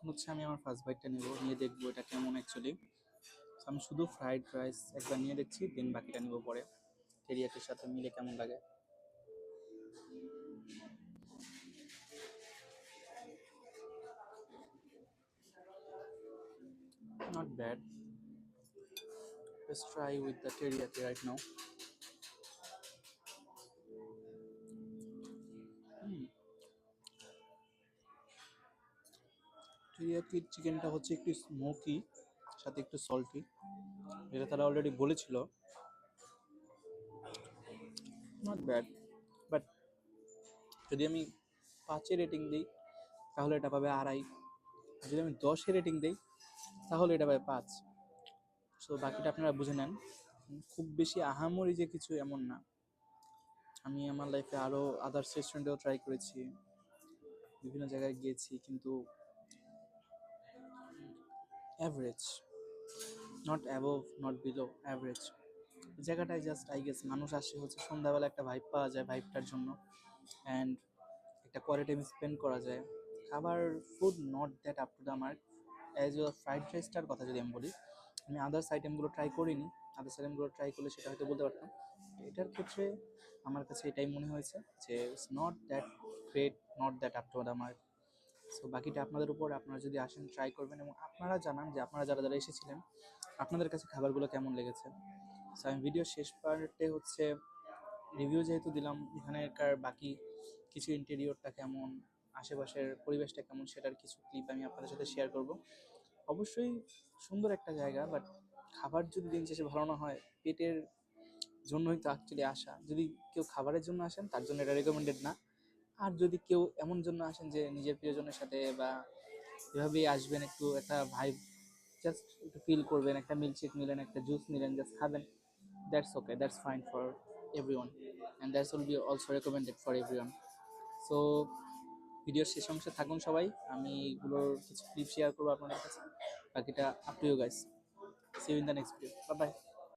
এখন হচ্ছে আমি আমার ফার্স্ট বাইটটা নিব, নিয়ে দেখবো এটা কেমন অ্যাকচুয়ালি। আমি শুধু ফ্রাইড রাইস একবার নিয়ে দেখছি, দেন বাকিটা নিব পরে, টেরিয়াকির সাথে মিলে কেমন লাগে। Not bad, let's try with the teriyaki right now. টেরিয়াকির চিকেনটা হচ্ছে একটু স্মোকি, সাথে একটু সল্টি, যেটা তারা অলরেডি বলেছিল। নট ব্যাড, বাট যদি আমি 5-এ রেটিং দিই তাহলে এটা পাবে 2.5, যদি আমি 10-এ রেটিং দিই তাহলে এটা পাবে 5। সো বাকিটা আপনারা বুঝে নেন। খুব বেশি আহামরি যে কিছু এমন না। আমি আমার লাইফে আরও আদার্স রেস্টুরেন্টেও ট্রাই করেছি, বিভিন্ন জায়গায় গিয়েছি, কিন্তু average, not above not below, average. জায়গাটায় জাস্ট আই গেস মানুষ আসে হচ্ছে সন্ধ্যাবেলা, একটা ভাইব পাওয়া যায় ভাইবটার জন্য, অ্যান্ড একটা কোয়ালিটি টাইম স্পেন্ড করা যায়। খাবার food not that up to the mark. As your fried রাইসটার কথা যদি আমি বলি, আমি আদার্স আইটেমগুলো ট্রাই করিনি, আদার্স আইটেমগুলো ট্রাই করলে সেটা হয়তো বলতে পারতাম। এটার ক্ষেত্রে আমার কাছে এটাই মনে হয়েছে যে it's not that great, not that up to the mark. So বাকিটা আপনাদের উপর, আপনারা যদি আসেন ট্রাই করবেন এবং আপনারা জানান যে আপনারা যারা যারা এসেছিলেন আপনাদের কাছে খাবারগুলো কেমন লেগেছে। সো আমি ভিডিও শেষ পার্টে হচ্ছে রিভিউ যেহেতু দিলাম, এখানকার বাকি কিছু ইন্টেরিয়রটা কেমন, আশেপাশের পরিবেশটা কেমন, সেটার কিছু ক্লিপ আমি আপনাদের সাথে শেয়ার করব। অবশ্যই সুন্দর একটা জায়গা, বাট খাবার যদি দিন শেষে ভালো না হয়, পেটের জন্যই তো অ্যাকচুয়ালি আসা। যদি কেউ খাবারের জন্য আসেন তার জন্য এটা রেকমেন্ডেড না। আর যদি কেউ এমন জন্য আসেন যে নিজের প্রিয়জনের সাথে বা এভাবেই আসবেন, একটু একটা ভাইব জাস্ট একটু ফিল করবেন, একটা মিল্কশেক নিলেন, একটা জুস নিলেন, জাস্ট খাবেন, that's okay, that's fine for everyone, and that's will be also recommended for everyone. So ভিডিওর শেষ অংশে থাকুন সবাই, আমি এগুলোর কিছু ক্লিপ শেয়ার করবো আপনাদের কাছে, বাকিটা up to you guys. See you in the next video, bye by.